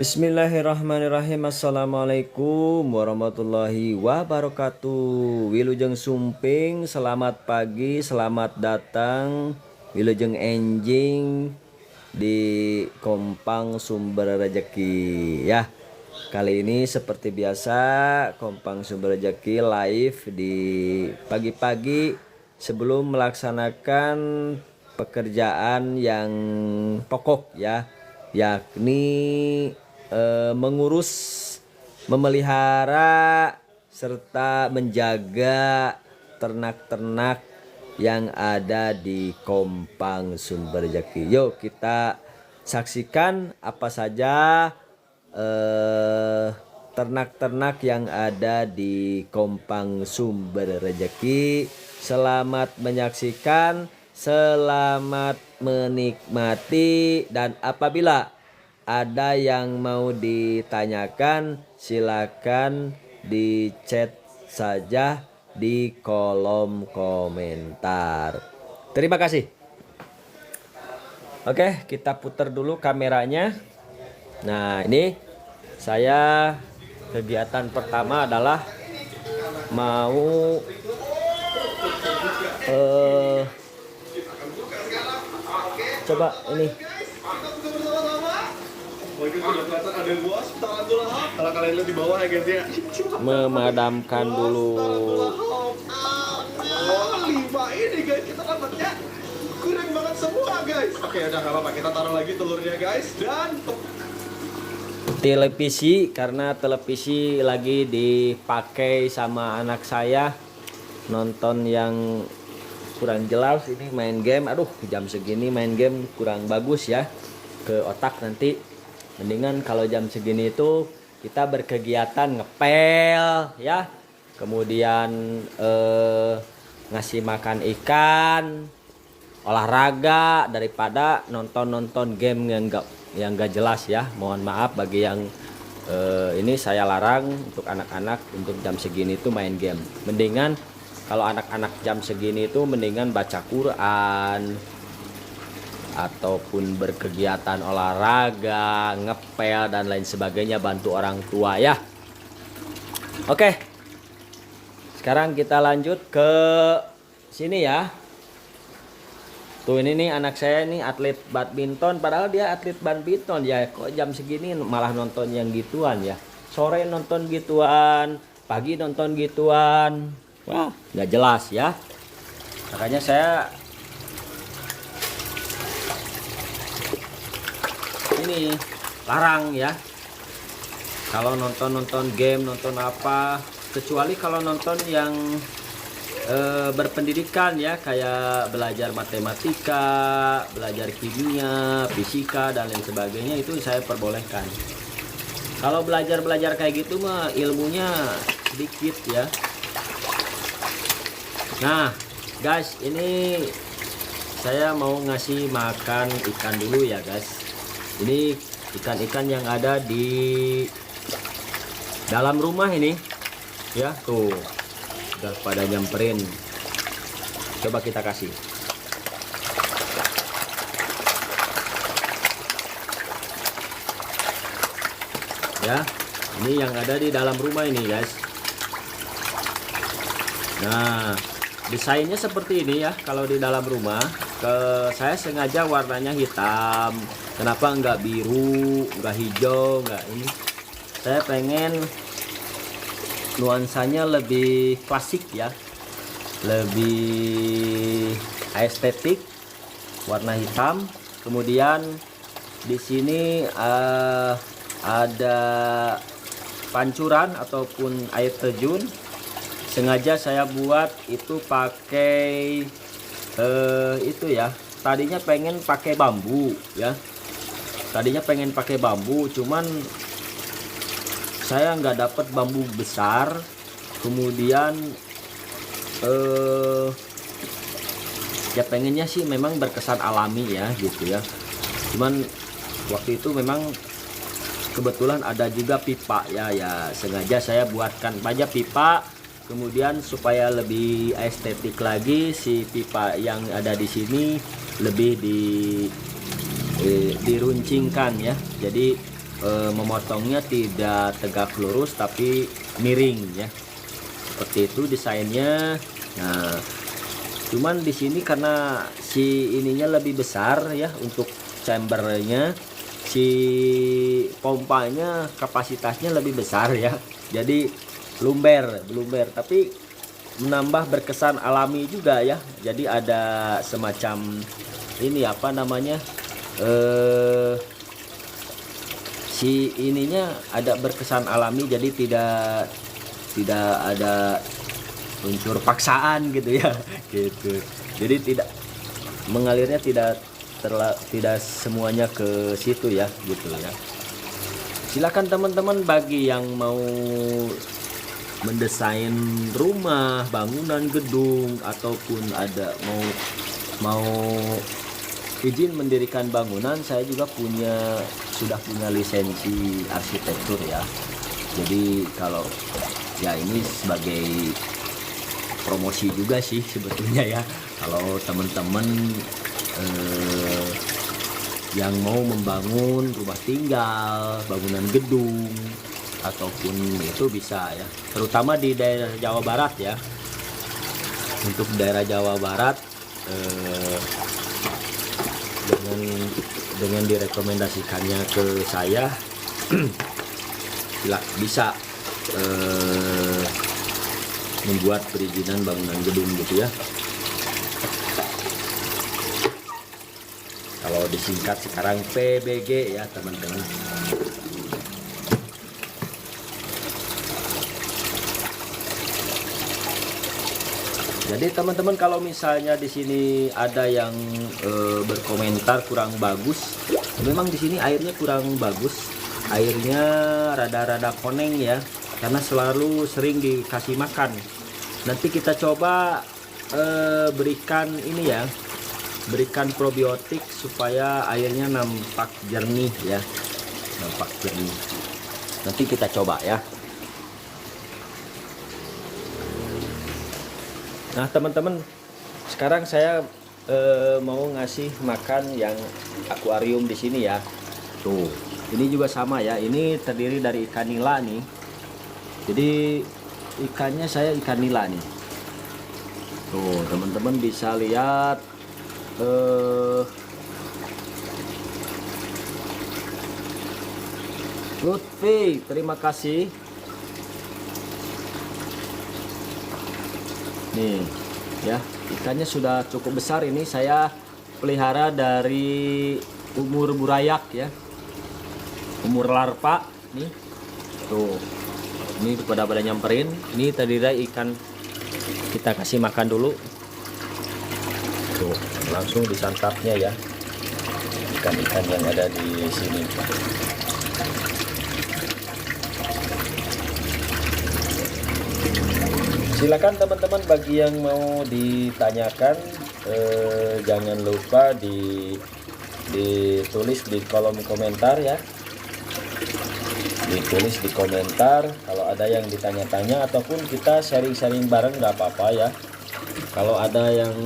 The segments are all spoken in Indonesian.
Bismillahirrahmanirrahim. Assalamualaikum warahmatullahi wabarakatuh. Wilujeng Sumping, selamat pagi, selamat datang. Wilujeng Enjing di Kompang Sumber Rejeki ya. Kali ini seperti biasa Kompang Sumber Rejeki live di pagi-pagi sebelum melaksanakan pekerjaan yang pokok ya, yakni mengurus, memelihara serta menjaga ternak-ternak yang ada di Kompang Sumber Rejeki. Yuk kita saksikan apa saja ternak-ternak yang ada di Kompang Sumber Rejeki. Selamat menyaksikan, selamat menikmati, dan apabila ada yang mau ditanyakan silakan di chat saja di kolom komentar. Terima kasih. Oke, kita putar dulu kameranya. Nah, ini saya kegiatan pertama adalah mau coba ini kalau kalian lihat di bawah ya guys ya, memadamkan dulu. Lima ini guys, kita dapatnya kurang banget semua guys. Oke, udah nggak apa-apa, kita taruh lagi telurnya guys. Dan Televisi, karena televisi lagi dipakai sama anak saya, nonton yang kurang jelas. Ini main game, aduh jam segini main game kurang bagus ya ke otak nanti. Mendingan kalau jam segini itu kita berkegiatan ngepel ya, kemudian ngasih makan ikan, olahraga, daripada nonton game yang gak jelas ya. Mohon maaf bagi yang ini saya larang untuk anak-anak untuk jam segini itu main game. Mendingan kalau anak-anak jam segini itu mendingan baca Quran ataupun berkegiatan olahraga, ngepel dan lain sebagainya, bantu orang tua ya. Oke. Sekarang kita lanjut ke sini ya. Tuh ini nih anak saya nih atlet badminton, padahal dia atlet badminton ya, kok jam segini malah nonton yang gituan ya. Sore nonton gituan, pagi nonton gituan. Wah, nggak jelas ya. Makanya saya ini larang ya, kalau nonton game, nonton apa, kecuali kalau nonton yang berpendidikan ya, kayak belajar matematika, belajar kimia, fisika dan lain sebagainya, itu saya perbolehkan. Kalau belajar kayak gitu mah ilmunya sedikit ya. Nah guys, ini saya mau ngasih makan ikan dulu ya guys. Ini ikan-ikan yang ada di dalam rumah ini ya, tuh udah pada nyamperin. Coba kita kasih ya. Ini yang ada di dalam rumah ini guys. Nah, desainnya seperti ini ya. Kalau di dalam rumah, saya sengaja warnanya hitam. Kenapa enggak biru, enggak hijau, enggak ini? Saya pengen nuansanya lebih klasik ya, lebih estetik, warna hitam. Kemudian di sini ada pancuran ataupun air terjun. Sengaja saya buat itu pakai itu ya. Tadinya pengen pakai bambu ya. Tadinya pengen pakai bambu, cuman saya nggak dapet bambu besar. Kemudian ya pengennya sih memang berkesan alami ya gitu ya. Cuman waktu itu memang kebetulan ada juga pipa ya, sengaja saya buatkan aja pipa. Kemudian supaya lebih estetik lagi, si pipa yang ada di sini lebih diruncingkan ya. Jadi memotongnya tidak tegak lurus tapi miring ya. Seperti itu desainnya. Nah, cuman di sini karena si ininya lebih besar ya untuk chambernya, si pompanya kapasitasnya lebih besar ya. Jadi lumber, tapi menambah berkesan alami juga ya. Jadi ada semacam ini apa namanya? Si ininya ada berkesan alami, jadi tidak ada unsur paksaan gitu ya. Gitu. Jadi tidak mengalirnya tidak semuanya ke situ ya, gitu ya. Silakan teman-teman bagi yang mau mendesain rumah, bangunan, gedung, ataupun ada mau izin mendirikan bangunan, saya juga sudah punya lisensi arsitektur ya. Jadi kalau ya ini sebagai promosi juga sih sebetulnya ya. Kalau teman-teman yang mau membangun rumah tinggal, bangunan gedung, ataupun itu bisa ya, terutama di daerah Jawa Barat ya. Untuk daerah Jawa Barat dengan direkomendasikannya ke saya bisa membuat perizinan bangunan gedung gitu ya. Kalau disingkat sekarang PBG ya teman-teman. Jadi teman-teman kalau misalnya di sini ada yang berkomentar kurang bagus, memang di sini airnya kurang bagus, airnya rada-rada koneng ya, karena selalu sering dikasih makan. Nanti kita coba berikan ini ya, berikan probiotik supaya airnya nampak jernih ya, nampak jernih. Nanti kita coba ya. Nah teman-teman, sekarang saya mau ngasih makan yang akuarium di sini ya. Tuh, ini juga sama ya. Ini terdiri dari ikan nila nih. Jadi ikannya saya ikan nila nih. Tuh teman-teman bisa lihat. Lutfi, terima kasih. Nih ya, ikannya sudah cukup besar. Ini saya pelihara dari umur burayak ya, umur larva nih. Tuh, ini pada nyamperin. Ini tadi ikan kita kasih makan dulu. Tuh, langsung disantapnya ya, ikan-ikan yang ada di sini. Silakan teman-teman bagi yang mau ditanyakan, jangan lupa ditulis di kolom komentar ya. Ditulis di komentar kalau ada yang ditanya-tanya, ataupun kita sharing-sharing bareng nggak apa-apa ya. Kalau ada yang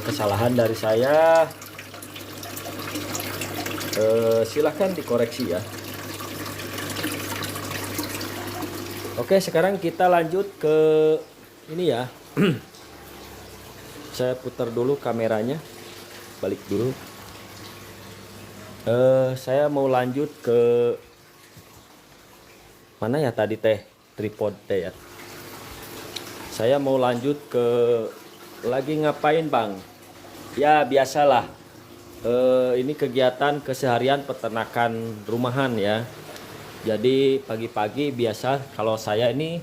kesalahan dari saya, silakan dikoreksi ya. Oke, sekarang kita lanjut ke ini ya. Saya putar dulu kameranya, balik dulu. Saya mau lanjut ke mana ya tadi teh, tripod teh ya. Saya mau lanjut ke lagi ngapain bang? Ya biasalah. Ini kegiatan keseharian peternakan rumahan ya. Jadi pagi-pagi biasa kalau saya ini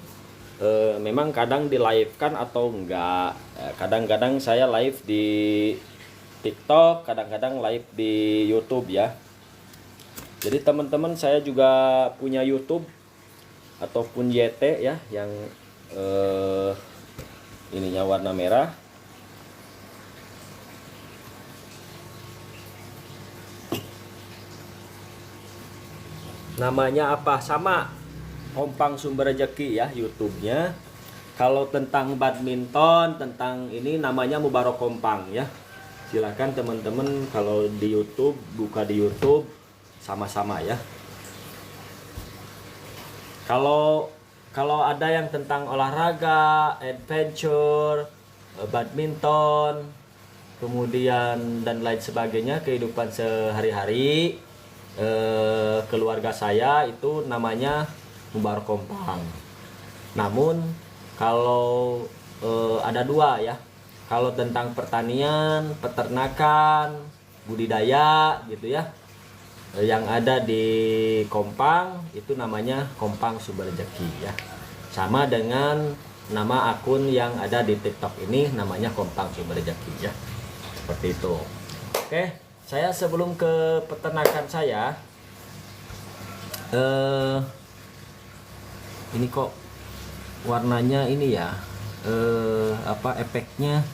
memang kadang di live kan atau enggak. Kadang-kadang saya live di TikTok, kadang-kadang live di YouTube ya. Jadi teman-teman, saya juga punya YouTube ataupun YT ya, yang ininya warna merah. Namanya apa? Sama Kompang Sumber Rezeki ya YouTube-nya. Kalau tentang badminton, tentang ini namanya Mubarok Kompang ya. Silakan teman-teman kalau di YouTube, buka di YouTube sama-sama ya. Kalau kalau ada yang tentang olahraga, adventure, badminton, kemudian dan lain sebagainya, kehidupan sehari-hari, keluarga saya itu namanya Mubar Kompang. Namun kalau ada dua ya, kalau tentang pertanian, peternakan, budidaya gitu ya, yang ada di Kompang itu namanya Kompang Sumber Rezeki ya, sama dengan nama akun yang ada di TikTok ini namanya Kompang Sumber Rezeki ya, seperti itu. Oke, saya sebelum ke peternakan saya, ini kok warnanya ini ya, apa efeknya,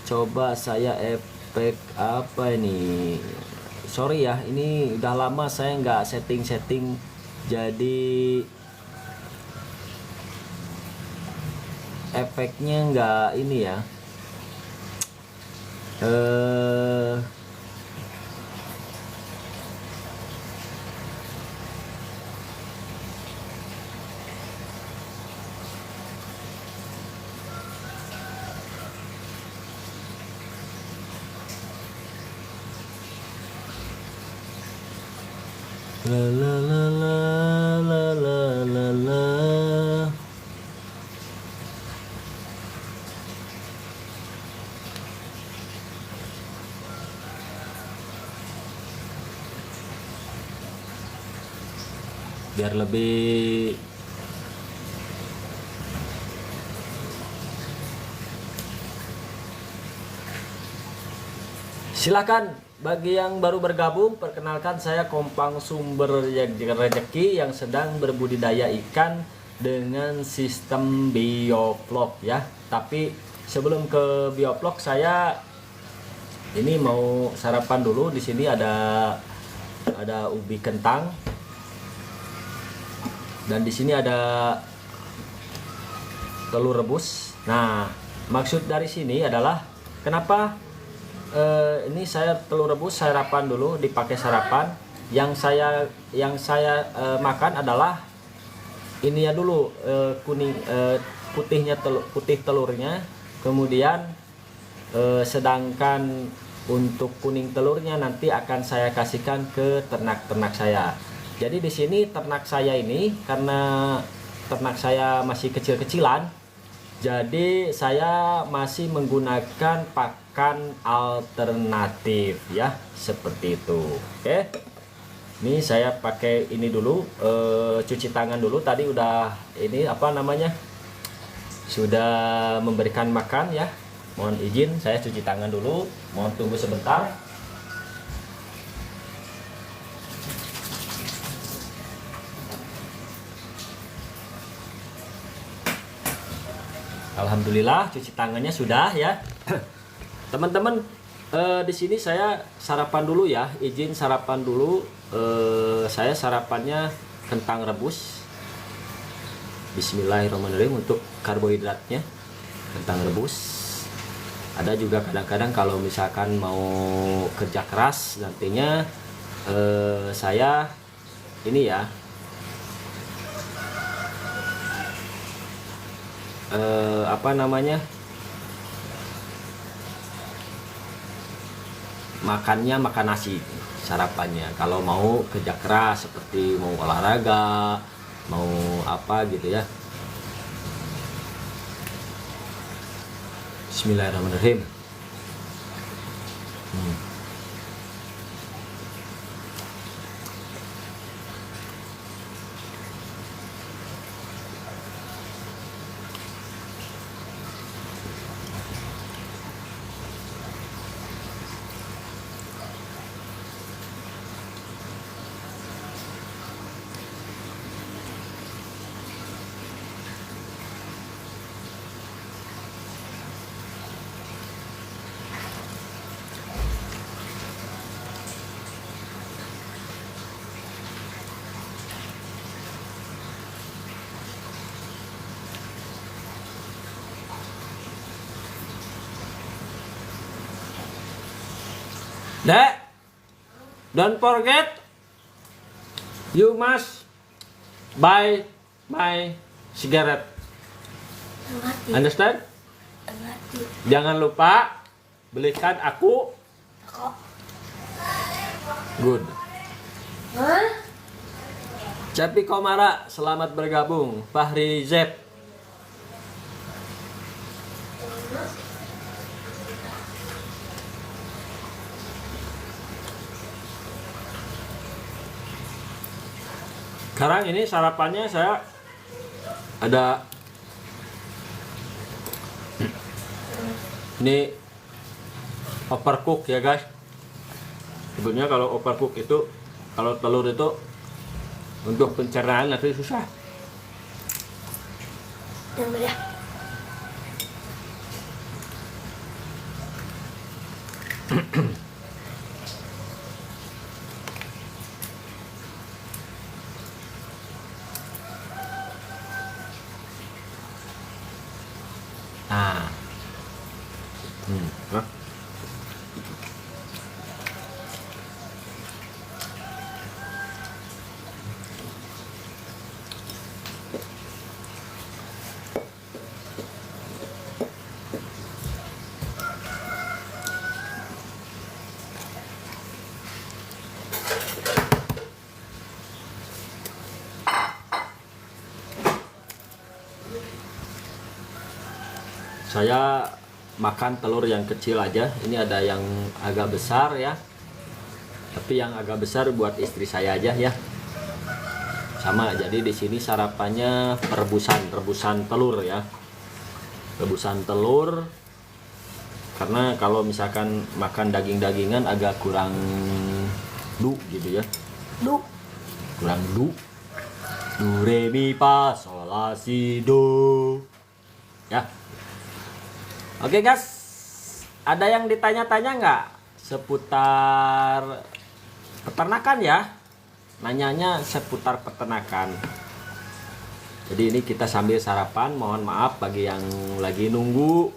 coba saya efek apa ini, sorry ya, ini udah lama saya nggak setting jadi efeknya nggak ini ya, la la la la la la la. Biar lebih silakan bagi yang baru bergabung, perkenalkan saya Kompang Sumber Rezeki yang sedang berbudidaya ikan dengan sistem bioflok ya. Tapi sebelum ke bioflok saya ini mau sarapan dulu. Di sini ada ubi kentang. Dan di sini ada telur rebus. Nah, maksud dari sini adalah kenapa ini saya telur rebus sarapan dulu, dipakai sarapan. Yang saya makan adalah ini ya dulu, kuning, putih telurnya. Kemudian sedangkan untuk kuning telurnya nanti akan saya kasihkan ke ternak-ternak saya. Jadi di sini ternak saya ini, karena ternak saya masih kecil-kecilan, jadi saya masih menggunakan pakan alternatif ya, seperti itu. Oke, ini saya pakai ini dulu, cuci tangan dulu. Tadi udah ini apa namanya, sudah memberikan makan ya. Mohon izin saya cuci tangan dulu, mohon tunggu sebentar. Alhamdulillah cuci tangannya sudah ya. Teman-teman, di sini saya sarapan dulu ya, izin sarapan dulu. Saya sarapannya kentang rebus. Bismillahirrahmanirrahim untuk karbohidratnya, kentang rebus. Ada juga kadang-kadang kalau misalkan mau kerja keras nantinya, saya ini ya, apa namanya, makan nasi sarapannya kalau mau kerja keras, seperti mau olahraga, mau apa gitu ya. Bismillahirrahmanirrahim. Dek, don't forget, you must buy my cigarette. Mengerti. Understand? Mengerti. Jangan lupa belikan aku. Kok? Good. Hah? Cepi Komara, selamat bergabung. Fahri Z. Sekarang ini sarapannya saya ada ini overcook ya guys. Sebenarnya kalau overcook itu, kalau telur itu untuk pencernaan nanti susah. Yang beda. Nah. Hah? Saya makan telur yang kecil aja. Ini ada yang agak besar ya. Tapi yang agak besar buat istri saya aja ya. Sama, jadi di sini sarapannya rebusan telur ya. Rebusan telur. Karena kalau misalkan makan daging-dagingan agak kurang gitu ya. Kurang do re mi fa sol la si do. Ya. Oke guys, ada yang ditanya-tanya nggak seputar peternakan ya? Nanyanya seputar peternakan. Jadi ini kita sambil sarapan, mohon maaf bagi yang lagi nunggu.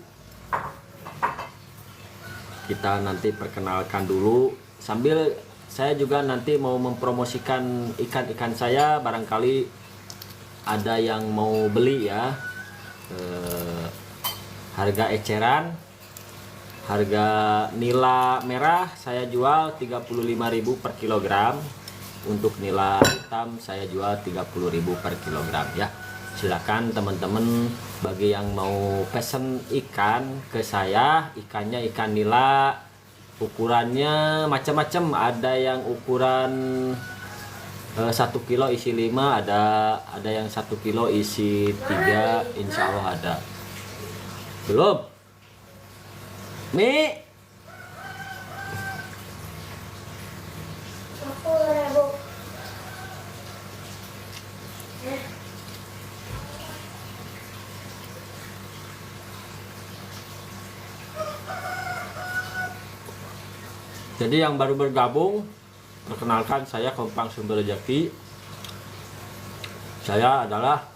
Kita nanti perkenalkan dulu. Sambil saya juga nanti mau mempromosikan ikan-ikan saya, barangkali ada yang mau beli ya. Harga eceran, harga nila merah saya jual 35.000 per kilogram. Untuk nila hitam saya jual 30.000 per kilogram ya. Silakan teman-teman bagi yang mau pesen ikan ke saya, ikannya ikan nila, ukurannya macam-macam. Ada yang ukuran 1 kilo isi 5, ada yang 1 kilo isi 3, insya Allah ada. Belum Mi 10.000. Jadi yang baru bergabung, perkenalkan saya Kompang Sumber Rejeki. Saya adalah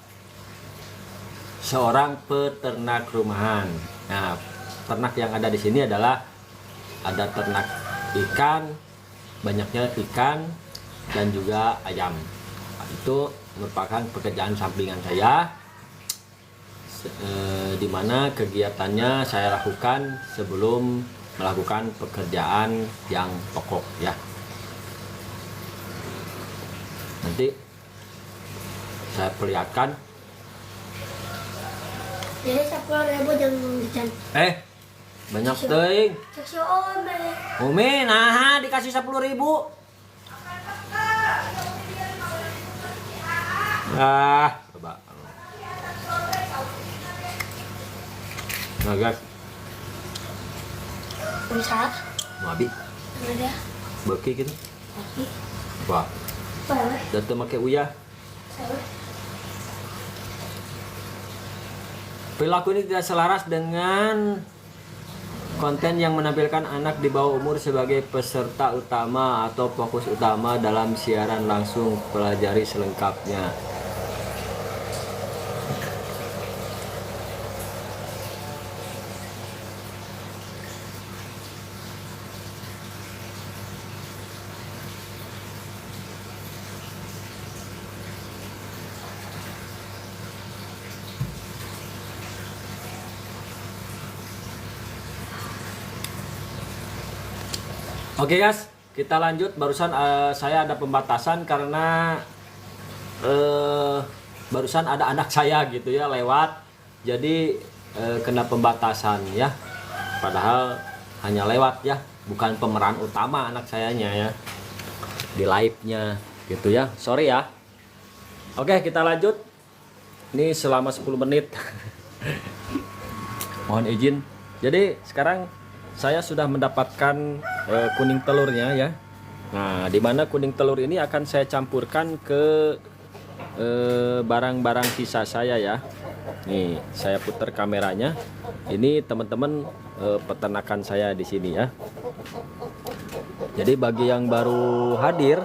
seorang peternak rumahan. Nah, ternak yang ada di sini adalah ada ternak ikan, banyaknya ikan dan juga ayam. Itu merupakan pekerjaan sampingan saya, di mana kegiatannya saya lakukan sebelum melakukan pekerjaan yang pokok ya. Nanti saya perlihatkan. Jadi 10.000 jangan dijan. Banyak teuing. Saksi ome. Umi, nah dikasih 10.000. Coba. Nah guys, Bisa. mau abi, Ada. beki gitu. Tapi. Apa? Boleh. Dan tuh make uyah. Saya. Perilaku ini tidak selaras dengan konten yang menampilkan anak di bawah umur sebagai peserta utama atau fokus utama dalam siaran langsung. Pelajari selengkapnya. Oke guys, kita lanjut. Barusan saya ada pembatasan karena barusan ada anak saya gitu ya lewat, jadi kena pembatasan ya. Padahal hanya lewat ya, bukan pemeran utama anak sayanya ya di live-nya gitu ya. Sorry ya. Oke, kita lanjut. Ini selama 10 menit. Mohon izin. Jadi sekarang saya sudah mendapatkan kuning telurnya ya. Nah, dimana kuning telur ini akan saya campurkan ke barang-barang sisa saya ya. Nih, saya putar kameranya. Ini teman-teman peternakan saya di sini ya. Jadi bagi yang baru hadir,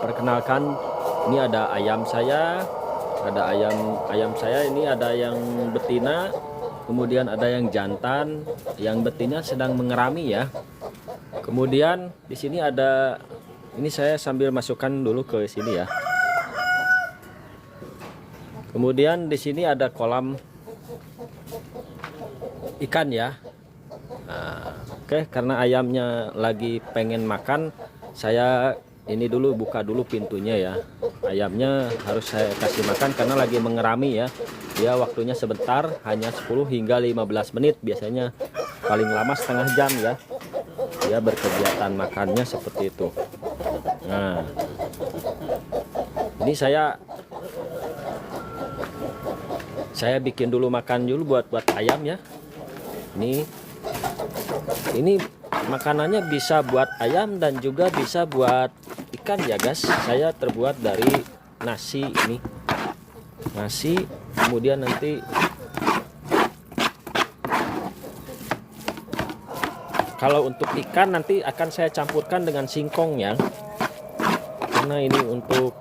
perkenalkan, ini ada ayam saya, ada ayam saya ini ada yang betina, kemudian ada yang jantan, yang betina sedang mengerami ya. Kemudian di sini ada, ini saya sambil masukkan dulu ke sini ya. Kemudian di sini ada kolam ikan ya. Nah, oke, karena ayamnya lagi pengen makan, saya ini dulu buka dulu pintunya ya. Ayamnya harus saya kasih makan karena lagi mengerami ya. Dia waktunya sebentar, hanya 10 hingga 15 menit biasanya, paling lama setengah jam ya. Dia berkegiatan makannya seperti itu. Nah, ini saya bikin dulu makan dulu buat ayam ya. Ini makanannya bisa buat ayam dan juga bisa buat ikan ya guys. Saya terbuat dari nasi ini. Nasi, kemudian nanti kalau untuk ikan nanti akan saya campurkan dengan singkong ya. Karena ini untuk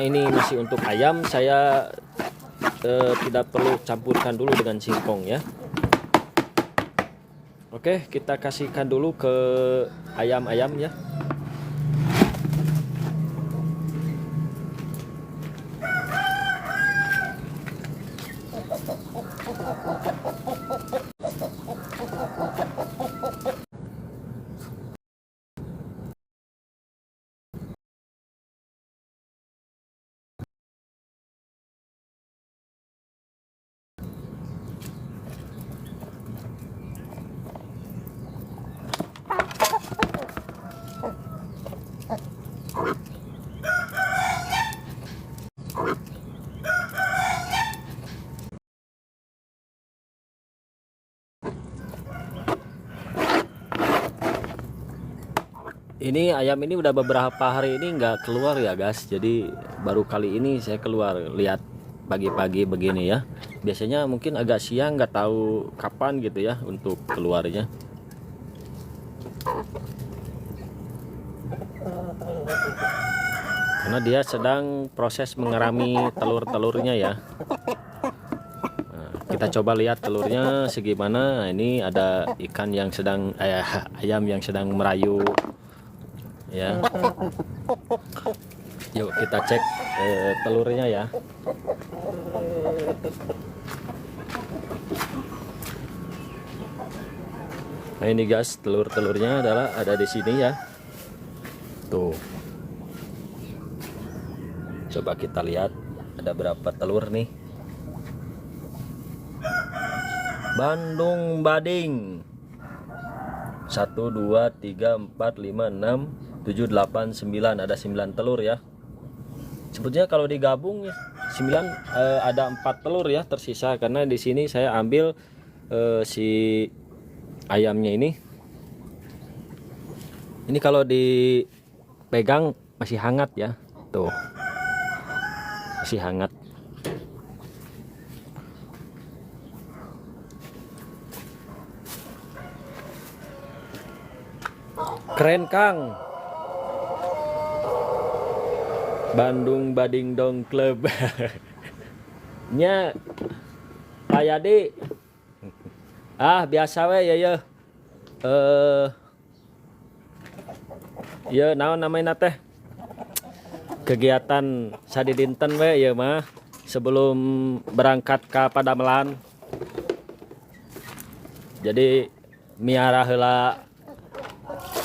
ini masih untuk ayam, saya tidak perlu campurkan dulu dengan singkong ya. Oke, kita kasihkan dulu ke ayam-ayam ya. Ini ayam ini udah beberapa hari ini nggak keluar ya guys. Jadi baru kali ini saya keluar lihat pagi-pagi begini ya. Biasanya mungkin agak siang, nggak tahu kapan gitu ya untuk keluarnya. Karena dia sedang proses mengerami telur-telurnya ya. Nah, kita coba lihat telurnya segimana. Ini ada ikan yang sedang ayam yang sedang merayu ya. Yuk kita cek telurnya ya. Nah ini guys, telur-telurnya adalah ada di sini ya. Tuh. Coba kita lihat ada berapa telur nih. Bandung Bading 1 2 3 4 5 6 7 8 9, ada 9 telur ya. Sebetulnya kalau digabung ya 9, ada 4 telur ya tersisa, karena di sini saya ambil si ayamnya ini. Ini kalau dipegang masih hangat ya. Tuh. Masih hangat. Keren Kang. Bandung Bading Dong Club. Nya Pak Yadi. Biasa we ya. Ya naon namanya teh? kegiatan sadidinten we ya mah sebelum berangkat ke Padamelan. Jadi miara heula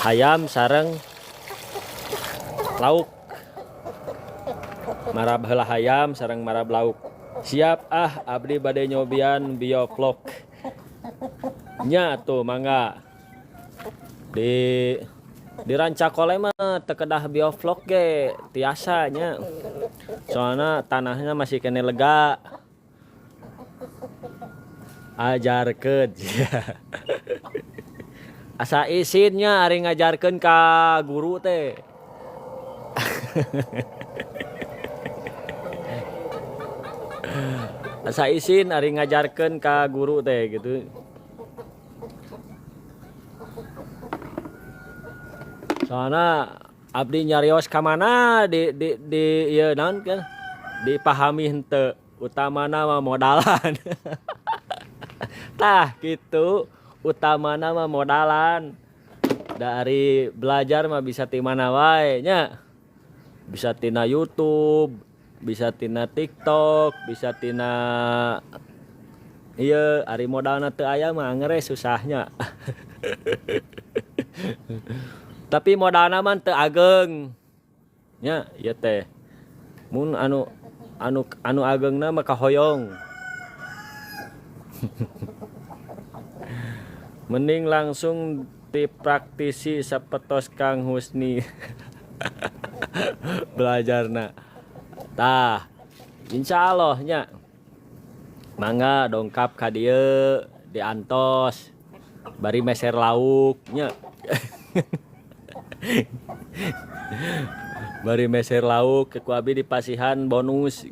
hayam sareng lauk. Marab heula hayam sareng marab lauk. Siap abdi bade nyobian biovlog. Nya tuh mangga. Di Rancakole mah tekedah biovlog ge tiasa nya. Soalna tanahnya masih kene lega. Ajarkeun. Asa isinnya ari ngajarkeun ka guru teh. Asa izin ari ngajarkeun ka guru teh gitu. Soalnya abdi nyarios ka mana di ieu naon kan dipahami henteu utamana mah modalan. Tah gitu utamana mah modalan. Dari belajar mah bisa ti mana wae nya. Bisa tina YouTube, bisa tina TikTok, bisa tina iya ari modalna teu aya mah ngeureus susahnya. Tapi modalna mah teu ageng. Nya ieu teh. Mun anu ageungna mah kahoyong. Mending langsung dipraktisi sapetos Kang Husni. Belajarna. Tah, insyaallah nya. Mangga dongkap ka dieu diantos. Bari meser lauk nya. Bari meser lauk ke kuabi dipasihan bonus.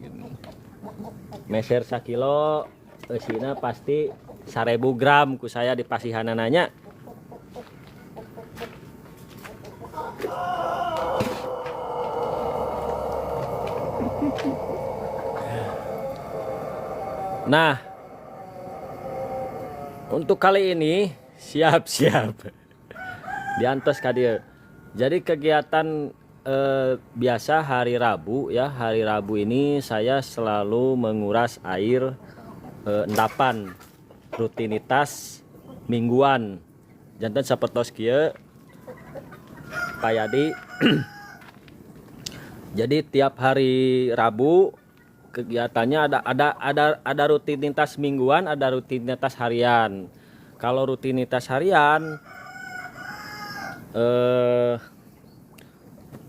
Meser 1 kilo eusina pasti 1000 gram ku saya dipasihanana nya. Nah, untuk kali ini siap-siap diantos ka dieu. Jadi kegiatan biasa hari Rabu ya, hari Rabu ini saya selalu menguras air endapan rutinitas mingguan. Janten sapertos kieu Pak Yadi. Jadi tiap hari Rabu kegiatannya ada rutinitas mingguan, ada rutinitas harian. Kalau rutinitas harian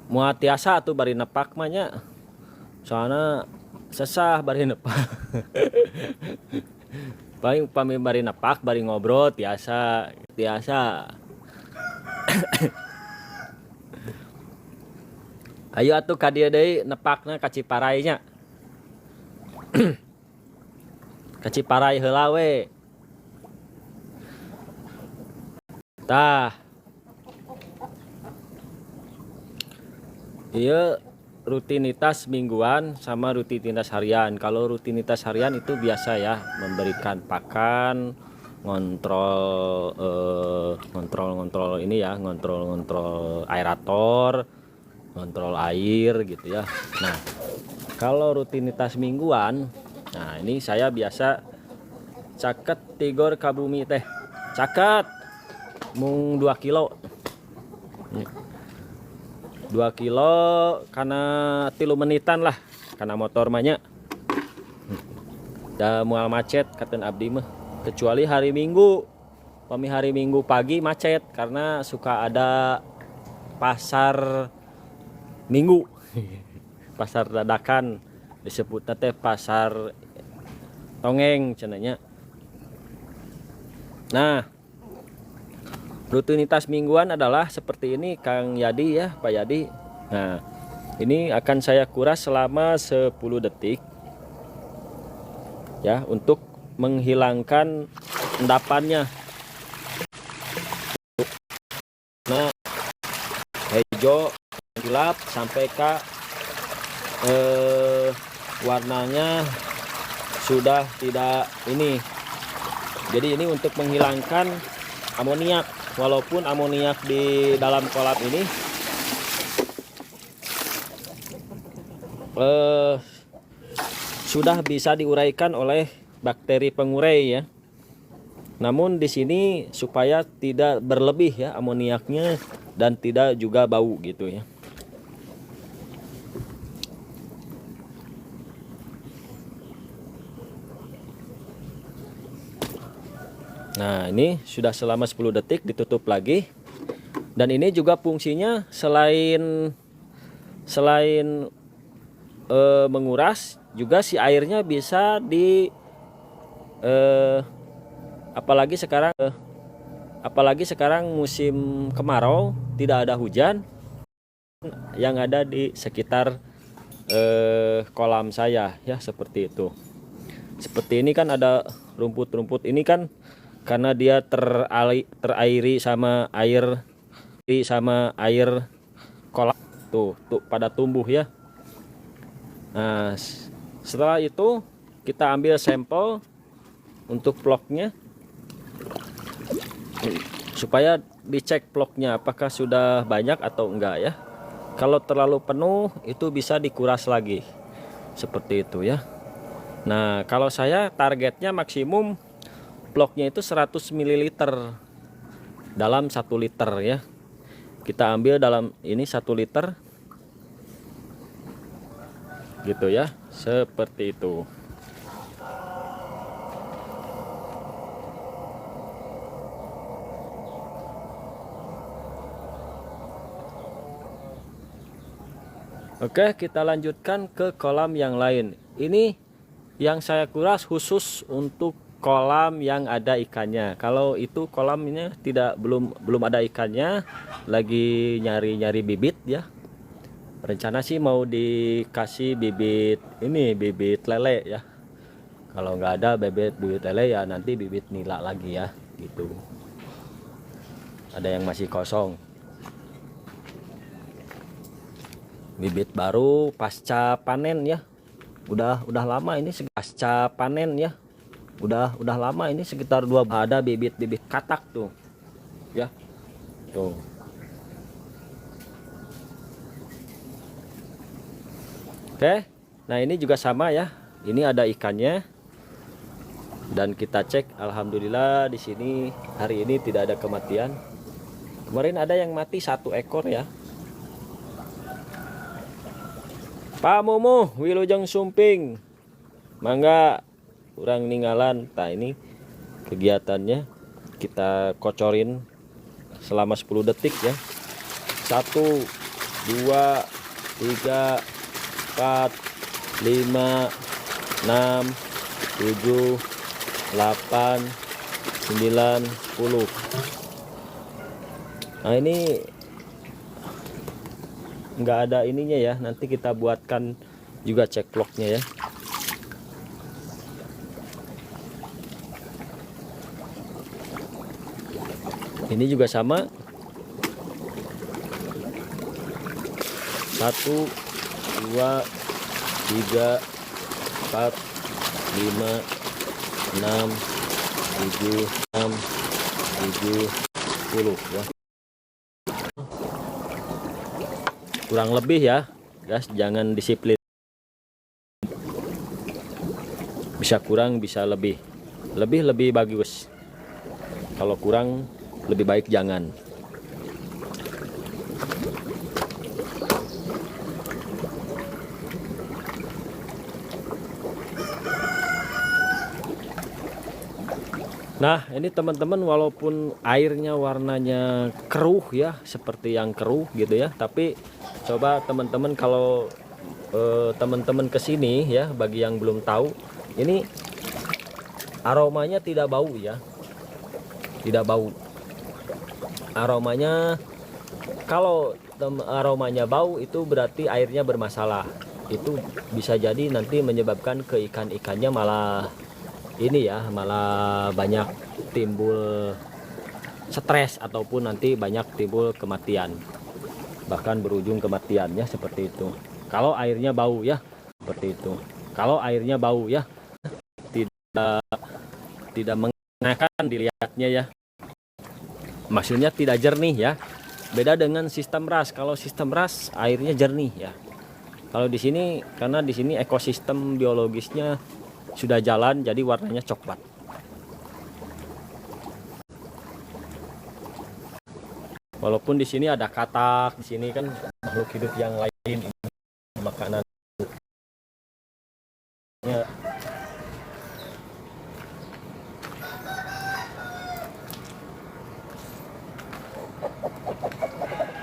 moal tiasa tuh bari nepak mah nya. Soalna sesah bari nepak. Paling pami bari nepak, bari ngobrol tiasa. Ayo atuh ka dieu deui nepakna ka Ciparai nya. Ka Ciparai heula we. Tah. Ieu rutinitas mingguan sama rutinitas harian. Kalau rutinitas harian itu biasa ya, memberikan pakan, ngontrol ini ya, ngontrol aerator, ngontrol air gitu ya. Nah, kalau rutinitas mingguan, nah ini saya biasa caket tigor ka bumi teh. Caket mung 2 kilo. 2 kilo karena 3 menitan lah karena motor mahnya. Da moal macet katen abdi mah. Kecuali hari Minggu. Pami hari Minggu pagi macet karena suka ada pasar Minggu. Pasar dadakan disebutna teh pasar tongeng cenanya. Nah, rutinitas mingguan adalah seperti ini Kang Yadi ya, Pak Yadi. Nah, ini akan saya kuras selama 10 detik ya untuk menghilangkan endapannya. Nah, hijau gelap sampai ke warnanya sudah tidak ini. Jadi ini untuk menghilangkan amoniak. Walaupun amoniak di dalam kolam ini sudah bisa diuraikan oleh bakteri pengurai ya. Namun di sini supaya tidak berlebih ya amoniaknya dan tidak juga bau gitu ya. Nah, ini sudah selama 10 detik, ditutup lagi. Dan ini juga fungsinya selain menguras, juga si airnya bisa apalagi sekarang musim kemarau, tidak ada hujan, yang ada di sekitar kolam saya ya, seperti itu. Seperti ini kan ada rumput-rumput ini kan karena dia terairi sama air kolam tuh pada tumbuh ya. Nah, setelah itu kita ambil sampel untuk vlognya supaya dicek vlognya apakah sudah banyak atau enggak ya. Kalau terlalu penuh itu bisa dikuras lagi seperti itu ya. Nah, kalau saya targetnya maksimum vlognya itu 100 ml dalam 1 liter ya. Kita ambil dalam ini 1 liter gitu ya, seperti itu. Oke, kita lanjutkan ke kolam yang lain. Ini yang saya kuras khusus untuk kolam yang ada ikannya. Kalau itu kolamnya belum ada ikannya, lagi nyari bibit ya. Rencana sih mau dikasih bibit lele ya. Kalau nggak ada bibit lele ya nanti bibit nila lagi ya gitu. Ada yang masih kosong. Bibit baru pasca panen ya. Udah lama ini pasca panen ya. Udah lama ini sekitar 2 ada bibit katak tuh ya tuh. Oke, nah ini juga sama ya, ini ada ikannya dan kita cek, alhamdulillah di sini hari ini tidak ada kematian. Kemarin ada yang mati 1 ekor ya. Pak Momo Wilujeng Sumping, mangga kurang ninggalan. Nah, ini kegiatannya kita kocorin selama 10 detik ya. 1 2 3 4 5 6 7 8 9 10. Nah, ini nggak ada ininya ya, nanti kita buatkan juga cek vlognya ya. Ini juga sama, 1 2 3 4 5 6 7 10 ya. Kurang lebih ya guys, jangan disiplin, bisa kurang bisa lebih bagus. Kalau kurang lebih baik jangan. Nah, ini teman-teman, walaupun airnya warnanya keruh ya, seperti yang keruh gitu ya, tapi coba teman-teman kalau teman-teman kesini ya, bagi yang belum tahu, ini aromanya tidak bau ya, tidak bau. Aromanya, kalau aromanya bau itu berarti airnya bermasalah. Itu bisa jadi nanti menyebabkan ke ikan-ikannya malah ini ya, malah banyak timbul stres ataupun nanti banyak timbul kematian, bahkan berujung kematiannya seperti itu. Kalau airnya bau ya, seperti itu. Kalau airnya bau ya, tidak mengenakan dilihatnya ya, maksudnya tidak jernih ya. Beda dengan sistem ras. Kalau sistem ras airnya jernih ya. Kalau di sini karena di sini ekosistem biologisnya sudah jalan, jadi warnanya coklat. Walaupun di sini ada katak, di sini kan makhluk hidup yang lain, makanan.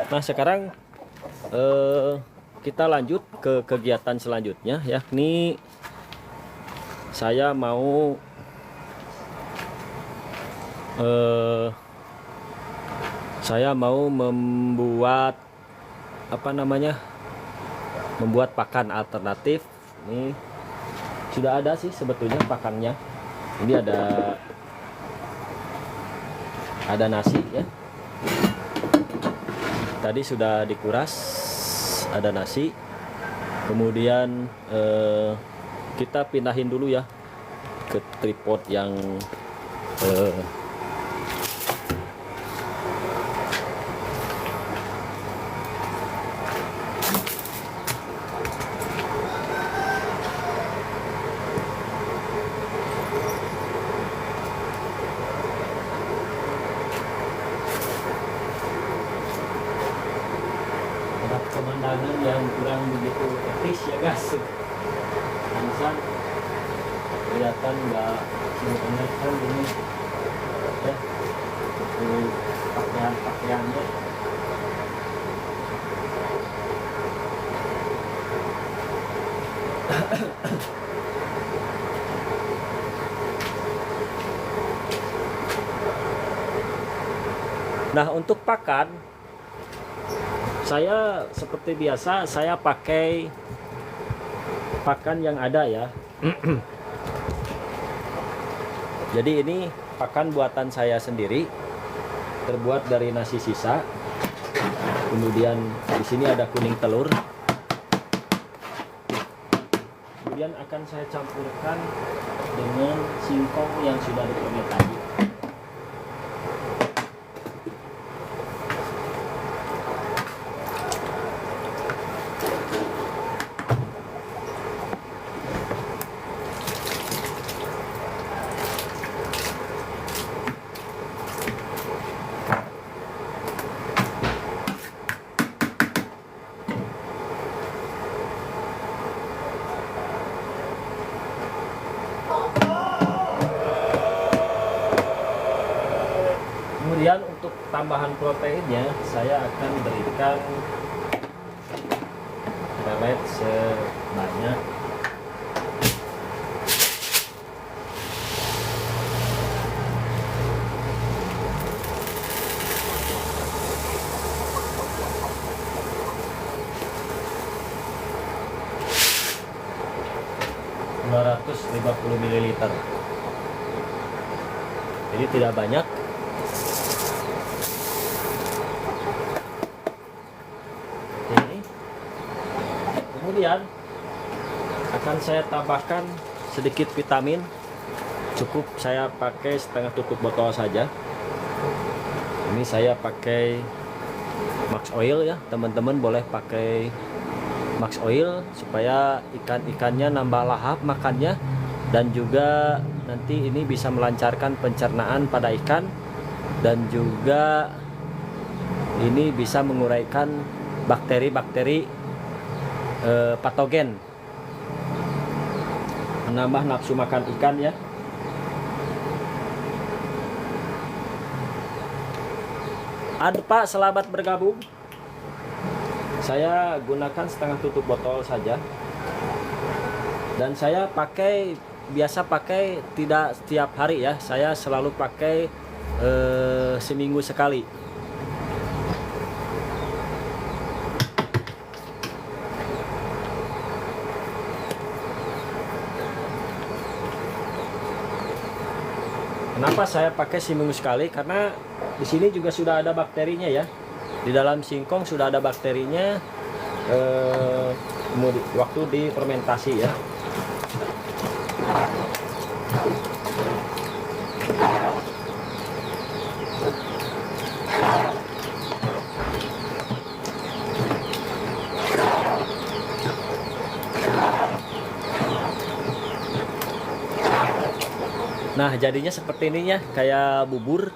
Nah sekarang kita lanjut ke kegiatan selanjutnya, yakni saya mau membuat membuat pakan alternatif. Ini sudah ada sih sebetulnya pakannya. Ini ada nasi ya. Tadi sudah dikuras, ada nasi. Kemudian kita pindahin dulu ya ke tripod yang pemandangan yang kurang begitu etis ya guys. Misal kelihatan nggak semuanya kan ini ya, itu pakaiannya. Nah untuk pakan, saya seperti biasa saya pakai pakan yang ada ya. Jadi ini pakan buatan saya sendiri, terbuat dari nasi sisa. Kemudian di sini ada kuning telur. Kemudian akan saya campurkan dengan singkong yang sudah dipenuhi tadi. Kemudian untuk tambahan proteinnya saya akan berikan pelet sebanyak 250 ml. Jadi tidak banyak. Ini. Kemudian akan saya tambahkan sedikit vitamin. Cukup saya pakai setengah tutup botol saja. Ini saya pakai Max Oil ya, teman-teman boleh pakai Max Oil supaya ikan-ikannya nambah lahap makannya, dan juga nanti ini bisa melancarkan pencernaan pada ikan, dan juga ini bisa menguraikan bakteri-bakteri patogen, menambah nafsu makan ikan ya. Ada Pak, selamat bergabung. Saya gunakan setengah tutup botol saja, dan saya biasa pakai tidak setiap hari ya, saya selalu pakai seminggu sekali. Kenapa saya pakai seminggu sekali? Karena di sini juga sudah ada bakterinya ya. Di dalam singkong sudah ada bakterinya waktu difermentasi ya. Nah, jadinya seperti ininya, kayak bubur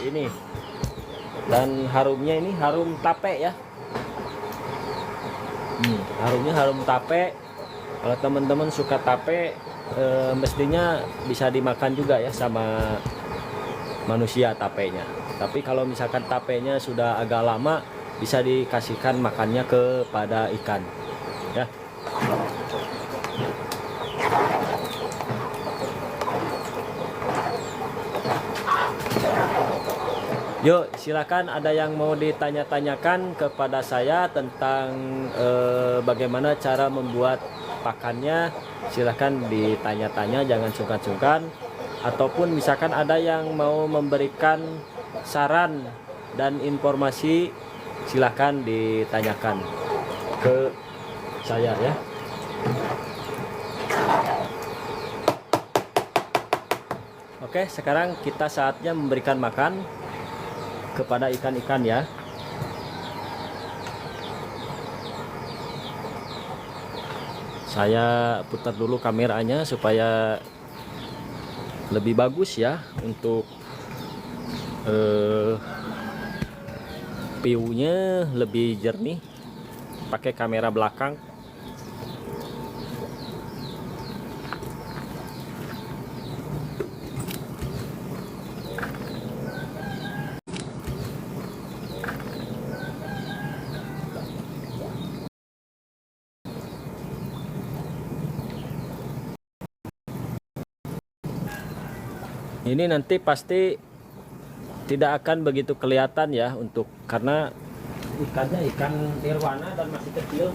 ini. Dan harumnya ini harum tape ya. Harumnya harum tape. Kalau teman-teman suka tape, mestinya bisa dimakan juga ya sama manusia tapenya. Tapi kalau misalkan tapenya sudah agak lama, bisa dikasihkan makannya kepada ikan ya. Yuk, silakan ada yang mau ditanya-tanyakan kepada saya tentang bagaimana cara membuat pakannya. Silakan ditanya-tanya, jangan sungkan-sungkan. Ataupun misalkan ada yang mau memberikan saran dan informasi, silakan ditanyakan ke saya ya. Oke, sekarang kita saatnya memberikan makan kepada ikan-ikan ya. Saya putar dulu kameranya supaya lebih bagus ya untuk view-nya lebih jernih pakai kamera belakang. Ini nanti pasti tidak akan begitu kelihatan ya karena ikannya ikan nirwana dan masih kecil.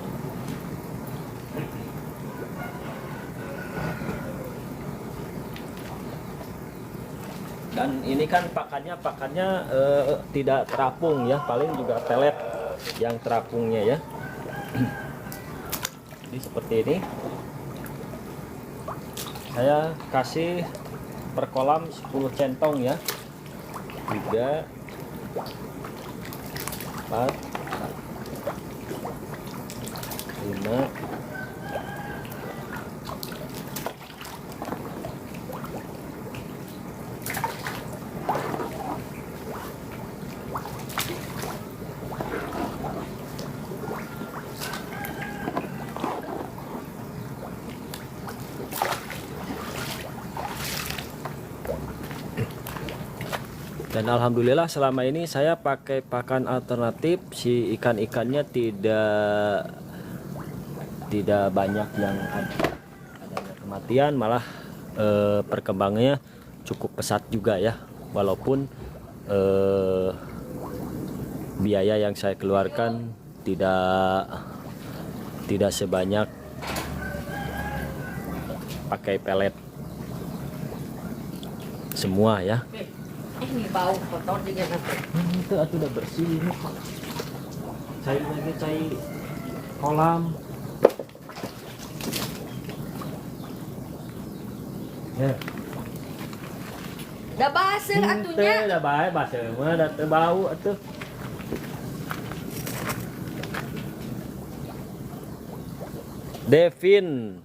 Dan ini kan pakannya tidak terapung ya, paling juga pelet yang terapungnya ya. Jadi seperti ini. Saya kasih per kolam 10 centong ya. 3 4 5 Dan alhamdulillah selama ini saya pakai pakan alternatif, si ikan-ikannya tidak banyak yang adanya kematian, malah perkembangannya cukup pesat juga ya, walaupun biaya yang saya keluarkan tidak sebanyak pakai pelet semua ya. Ini bau kotor juga nanti. Itu udah bersih ini Pak. Cai lagi cai kolam. Ya. Udah basah atunya. Udah baik basah mah udah teu bau atuh. Devin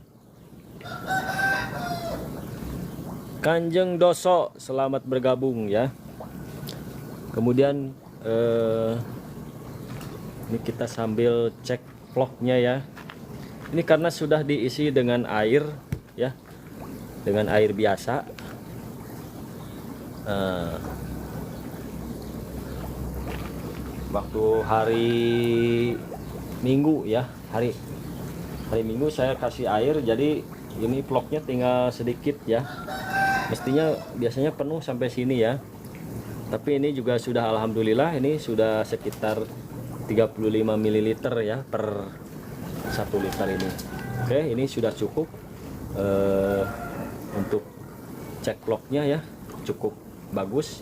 Kanjeng Doso, selamat bergabung ya. Kemudian ini kita sambil cek vlognya ya. Ini karena sudah diisi dengan air ya, dengan air biasa. Waktu hari Minggu ya, hari Minggu saya kasih air, jadi ini vlognya tinggal sedikit ya. Mestinya biasanya penuh sampai sini ya, tapi ini juga sudah alhamdulillah ini sudah sekitar 35 ml ya per 1 liter ini. Oke, ini sudah cukup untuk cek vlognya ya, cukup bagus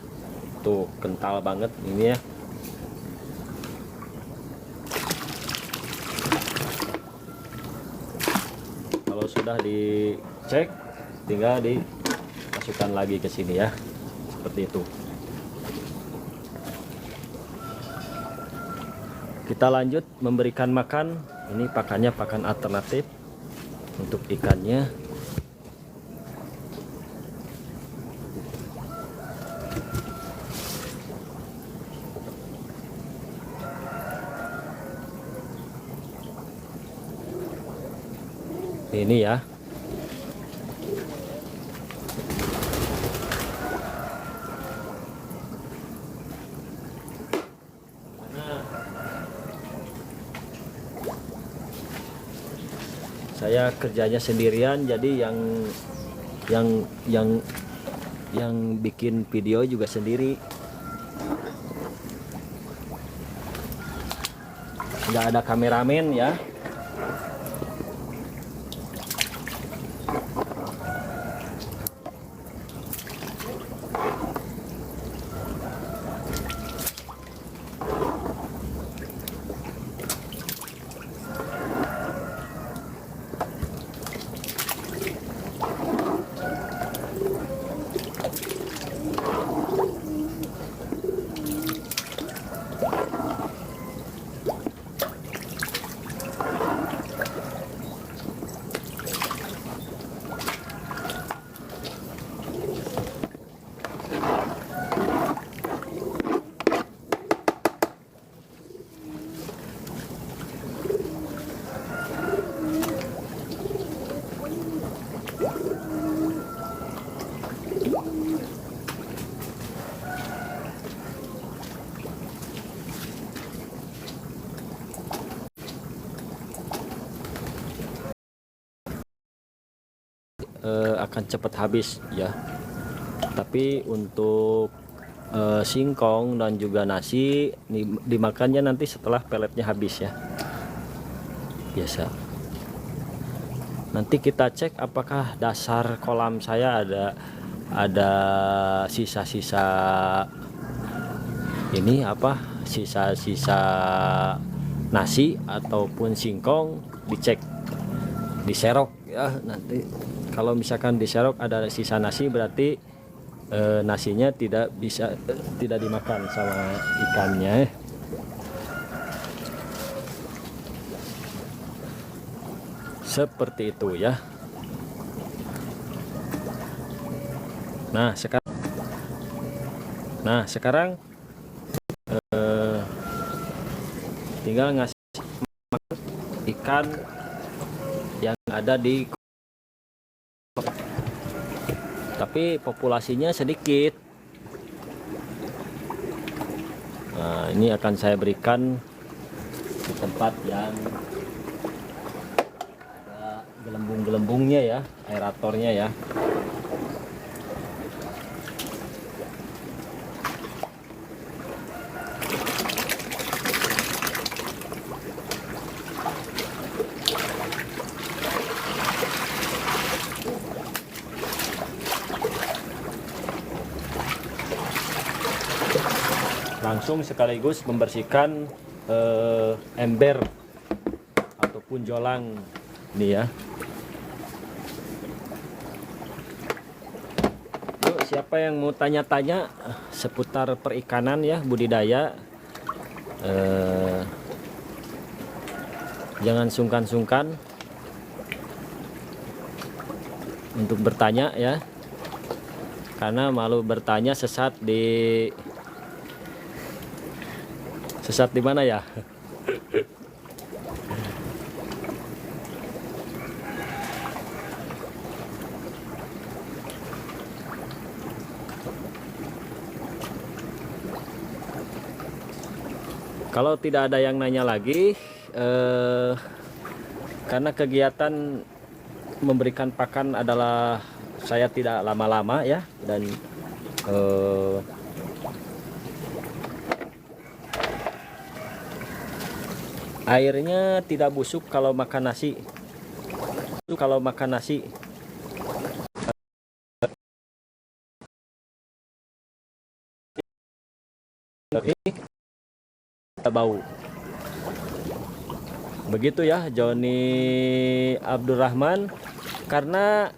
tuh, kental banget ini ya. Kalau sudah dicek tinggal dimasukkan lagi ke sini ya, seperti itu. Kita lanjut memberikan makan. Ini pakannya pakan alternatif untuk ikannya. Ini ya. Saya kerjanya sendirian, jadi yang bikin video juga sendiri. Nggak ada kameramen ya. Akan cepat habis ya, tapi untuk singkong dan juga nasi dimakannya nanti setelah peletnya habis ya, biasa. Nanti kita cek apakah dasar kolam saya ada sisa-sisa ini apa, sisa-sisa nasi ataupun singkong, dicek, diserok ya. Nanti kalau misalkan diserok ada sisa nasi, berarti nasinya tidak dimakan sama ikannya. Seperti itu ya. Nah sekarang tinggal ngasih makan ikan yang ada di, tapi populasinya sedikit. Nah, ini akan saya berikan di tempat yang ada gelembung-gelembungnya ya, aeratornya ya. Langsung sekaligus membersihkan ember ataupun jolang nih ya. Yuk, siapa yang mau tanya-tanya seputar perikanan ya, budidaya, jangan sungkan-sungkan untuk bertanya ya, karena malu bertanya sesat di mana ya. Kalau tidak ada yang nanya lagi, karena kegiatan memberikan pakan adalah saya tidak lama-lama ya, dan airnya tidak busuk kalau makan nasi. Kalau makan nasi tapi tidak bau. Begitu ya Joni Abdurrahman. Karena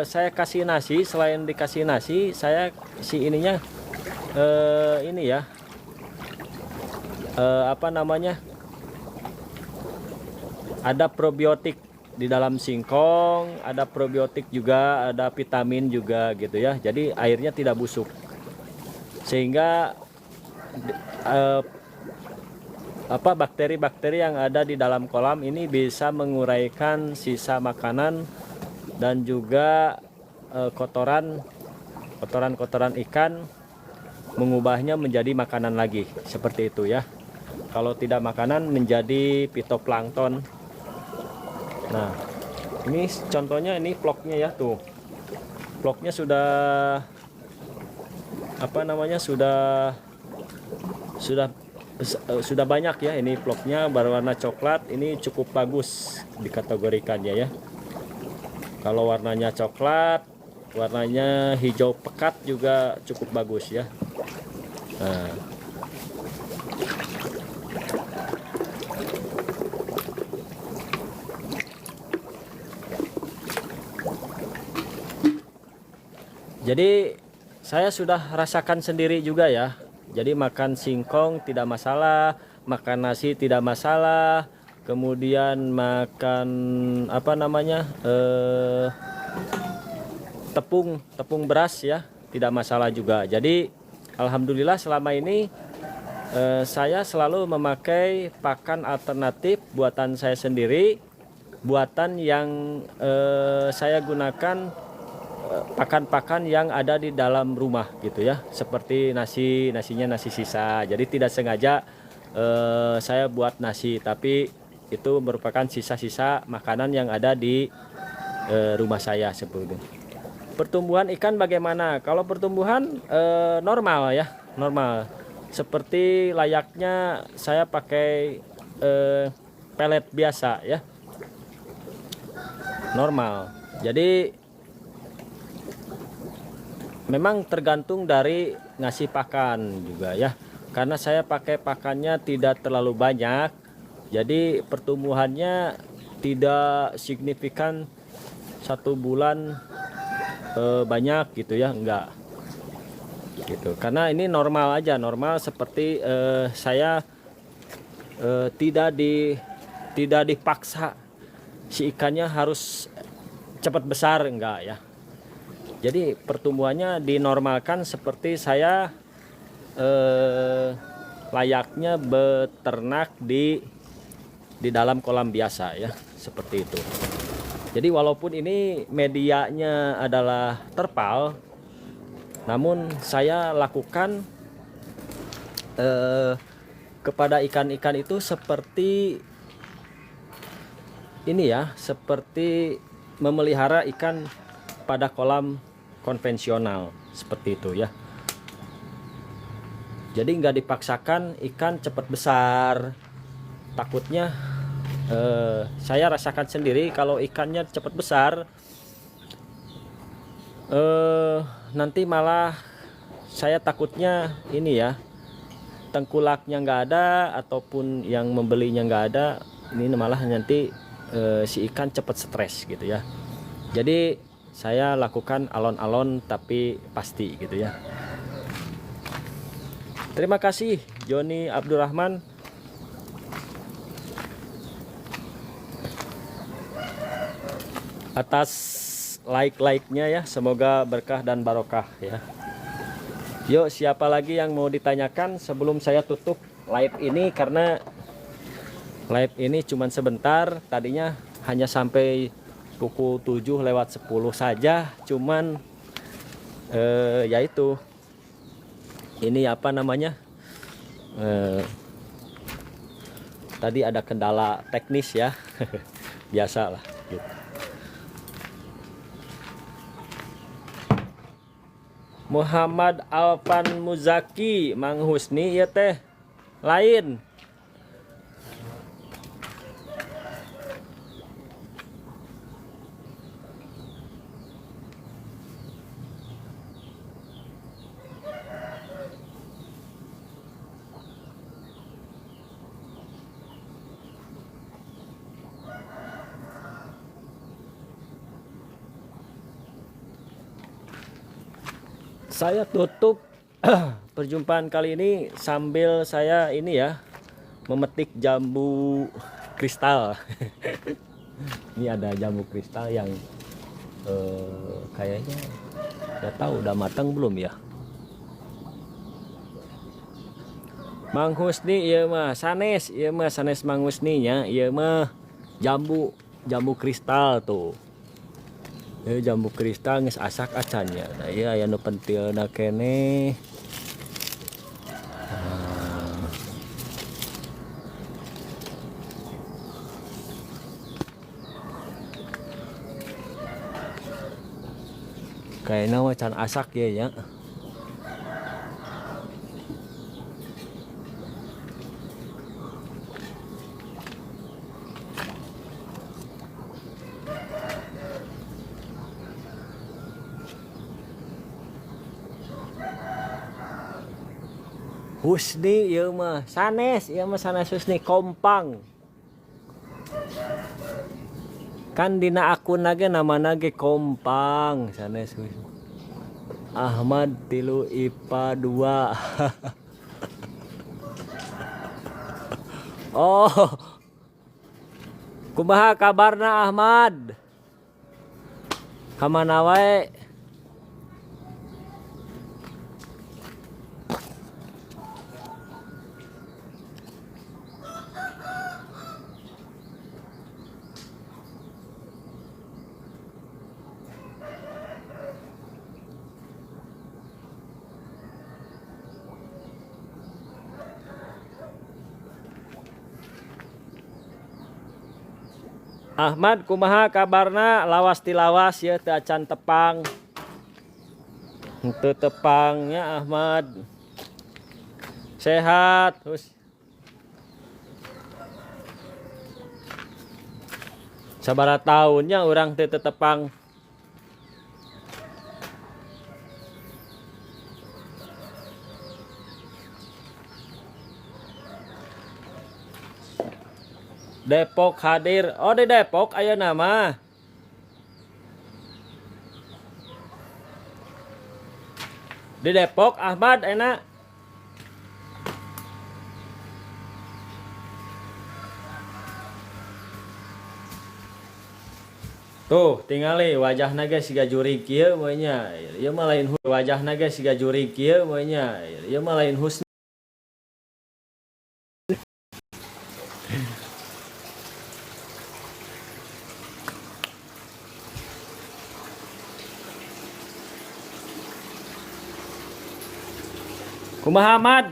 saya kasih nasi, selain dikasih nasi, saya ininya ini ya, apa namanya, ada probiotik di dalam singkong, ada probiotik juga, ada vitamin juga gitu ya. Jadi airnya tidak busuk, sehingga bakteri-bakteri yang ada di dalam kolam ini bisa menguraikan sisa makanan dan juga kotoran ikan, mengubahnya menjadi makanan lagi, seperti itu ya. Kalau tidak makanan menjadi fitoplankton. Nah, ini contohnya, ini vlognya ya, tuh vlognya sudah sudah banyak ya. Ini vlognya berwarna coklat, ini cukup bagus dikategorikannya ya. Kalau warnanya coklat, warnanya hijau pekat juga cukup bagus ya. Nah, jadi saya sudah rasakan sendiri juga ya. Jadi makan singkong tidak masalah, makan nasi tidak masalah, kemudian makan tepung beras ya tidak masalah juga. Jadi alhamdulillah selama ini saya selalu memakai pakan alternatif buatan saya sendiri, buatan yang saya gunakan pakan-pakan yang ada di dalam rumah gitu ya, seperti nasinya nasi sisa. Jadi tidak sengaja saya buat nasi, tapi itu merupakan sisa-sisa makanan yang ada di rumah saya seperti itu. Pertumbuhan ikan bagaimana? Kalau pertumbuhan normal ya, normal. Seperti layaknya saya pakai pelet biasa ya, normal. Jadi memang tergantung dari ngasih pakan juga ya. Karena saya pakai pakannya tidak terlalu banyak, jadi pertumbuhannya tidak signifikan 1 bulan banyak gitu ya, enggak gitu. Karena ini normal aja, normal seperti saya tidak dipaksa si ikannya harus cepat besar, enggak ya. Jadi pertumbuhannya dinormalkan seperti saya layaknya beternak di dalam kolam biasa ya, seperti itu. Jadi walaupun ini medianya adalah terpal, namun saya lakukan kepada ikan-ikan itu seperti ini ya, seperti memelihara ikan pada kolam konvensional seperti itu ya. Jadi nggak dipaksakan ikan cepat besar. Takutnya saya rasakan sendiri kalau ikannya cepat besar, nanti malah saya takutnya ini ya, tengkulaknya nggak ada ataupun yang membelinya nggak ada, ini malah nanti si ikan cepat stres gitu ya. Jadi saya lakukan alon-alon tapi pasti gitu ya. Terima kasih Joni Abdurrahman atas like-nya ya, semoga berkah dan barokah ya. Yuk, siapa lagi yang mau ditanyakan sebelum saya tutup live ini, karena live ini cuma sebentar, tadinya hanya sampai pukul 7:10 saja, cuman yaitu ini apa namanya, tadi ada kendala teknis ya. Biasalah gitu. Muhammad Alfan Muzaki, Mang Husni ya teh lain. Saya tutup perjumpaan kali ini sambil saya ini ya, memetik jambu kristal. Ini ada jambu kristal yang kayaknya nggak tahu udah matang belum ya. Mang Husni ieu mah sanes, ieu mah sanes Mang Husni nya, ieu mah jambu kristal tuh. Ieu jambu kristal geus asak acannya. Nah ieu aya nu pentilna keneh. Kayaknya wacan asak ya ya. Husni ieu mah sanes, ieu mah sanes Husni kompang. Kan dina akun ge namana ge kompang sanes Husni. Ahmad 3 IPA 2. Oh. Kumaha kabarna Ahmad? Kamana wae? Ahmad kumaha kabarna lawas tilawas ya teu acan tepang. Teu tepangnya Ahmad. Sehat terus. Sabaraha tahunnya orang teu tepang. Depok hadir. Oh di Depok aya nama. Di Depok Ahmad enak. Tuh tingali wajahna ge siga juri kieu moy nya. Ieu mah lain wajahna ge siga juri kieu moy nya. Ieu mah lain Husni. Kumaha Ahmad?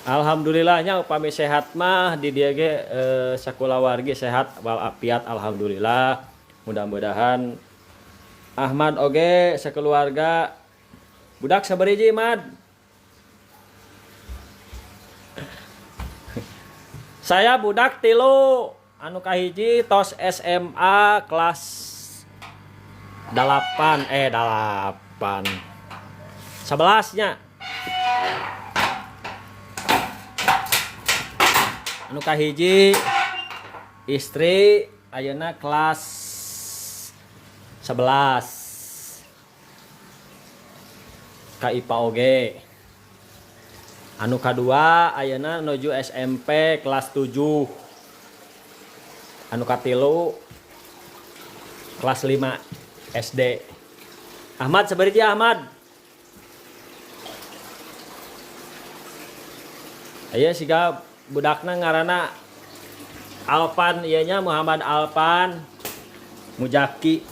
Alhamdulillahnya upami sehat mah di dia ge sakulawargi sehat walafiat alhamdulillah. Mudah-mudahan Ahmad oge sakeluarga budak sabariji Ahmad. Saya budak 3 anu kahiji tos SMA kelas 8 11 nya. Anu kahiji istri ayeuna kelas 11 ka IPA oge. Anu kadua ayeuna nuju SMP kelas 7. Anu katilu kelas 5 SD. Ahmad sabariji Ahmad. Aya siga budakna ngaranna Alpan ieu nya Muhammad Alpan Mujaki.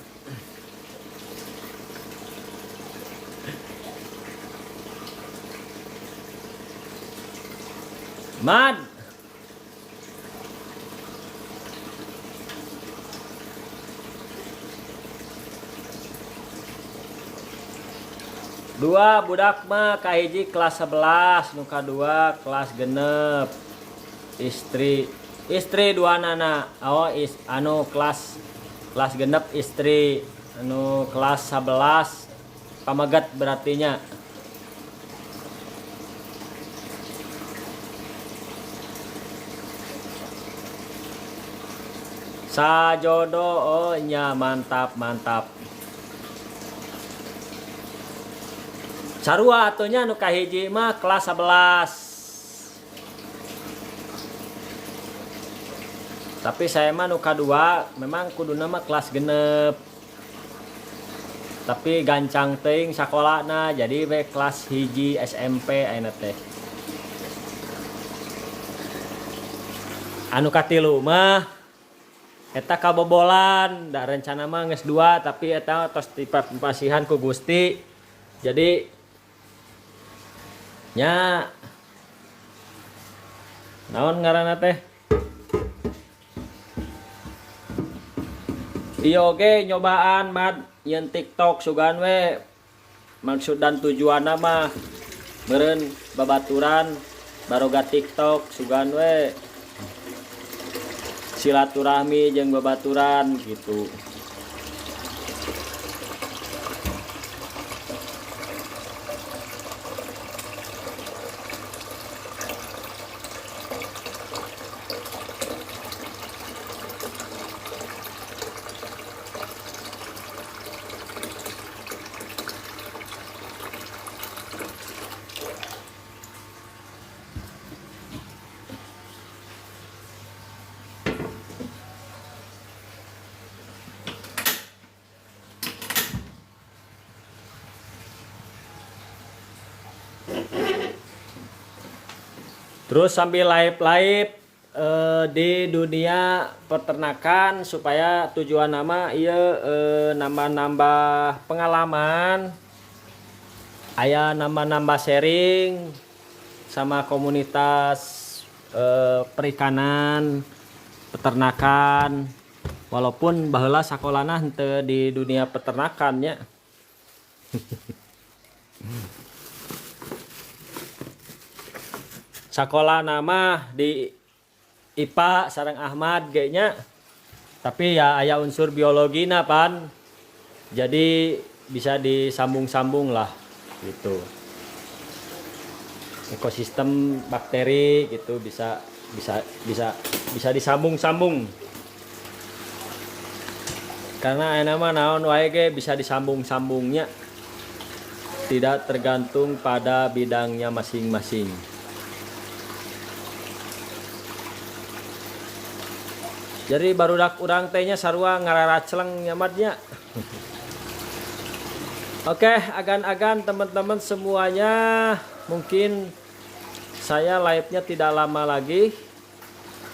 Mad dua budak mah kahiji kelas 11 nu kadua kelas genep. Istri dua nana. Oh anu kelas genep istri anu kelas 11 pamagat berartinya. Sajodo oh nya mantap. Sarua atunya nu kahiji mah kelas 11. Tapi saya mah nu kadua memang kuduna mah kelas genep. tapi gancang teuing sakolana jadi we kelas hiji SMP ayeuna teh. Anu katilu mah eta kabobolan, da rencana mah geus 2 tapi eta tos dipasihan ku Gusti. Jadi nya naon ngaranna teh? Ieu oge nyobaan mad yen TikTok sugan we maksud dan tujuanna mah meureun babaturan baroga TikTok sugan we silaturahmi jeung babaturan gitu. Terus sambil live di dunia peternakan supaya tujuan nama ieu nambah pengalaman, aya nambah sharing sama komunitas perikanan, peternakan. Walaupun baheula sakolana henteu di dunia peternakannya. Sakola nama di IPA sareng Ahmad ge-nya. Tapi ya aya unsur biologi na pan. Jadi bisa disambung-sambung lah gitu. Ekosistem bakteri gitu bisa disambung-sambung. Karena nama naon wae ge bisa disambung-sambungnya. Tidak tergantung pada bidangnya masing-masing. Jadi barudak urang tehnya sarua ngararaceleng nyamadnya. Oke, agan-agan teman-teman semuanya, mungkin saya live-nya tidak lama lagi.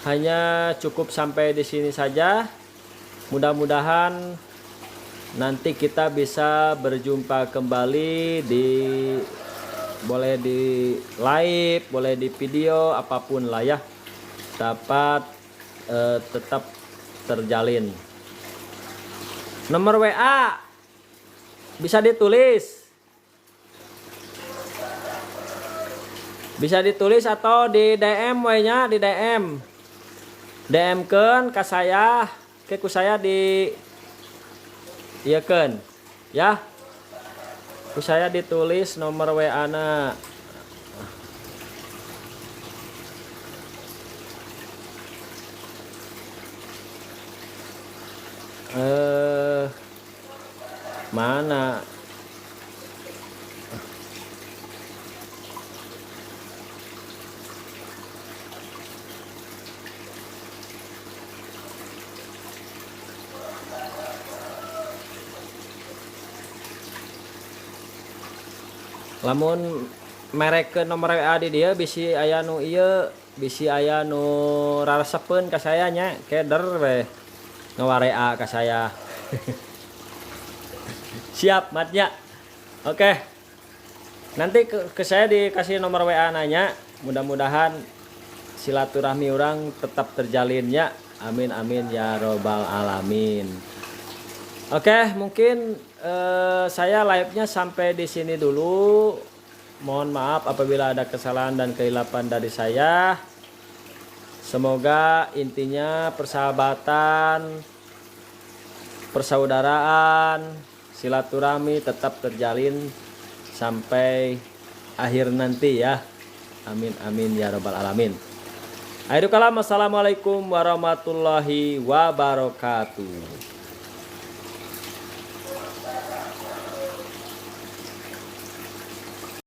Hanya cukup sampai di sini saja. Mudah-mudahan nanti kita bisa berjumpa kembali boleh di live, boleh di video, apapun lah ya. Dapat tetap terjalin. Nomor WA bisa ditulis atau di DM nya, di DM keun ka saya, ke ku saya di ieukeun ya, ku saya ditulis nomor WA na. Mana lamun merek ke nomor WA di dia bisi aya nu ieu, bisi aya nu raresepeun ka saya nya, keder we ngawarea ka saya. Siap matnya. Oke. Nanti ke saya dikasih nomor WA nanya. Mudah-mudahan silaturahmi orang tetap terjalinnya. Amin amin ya robbal alamin. Oke, mungkin saya live-nya sampai di sini dulu. Mohon maaf apabila ada kesalahan dan kehilapan dari saya. Semoga intinya persahabatan, persaudaraan, silaturahmi tetap terjalin sampai akhir nanti ya. Amin amin ya robbal alamin. Akhirul kalam, assalamualaikum warahmatullahi wabarakatuh.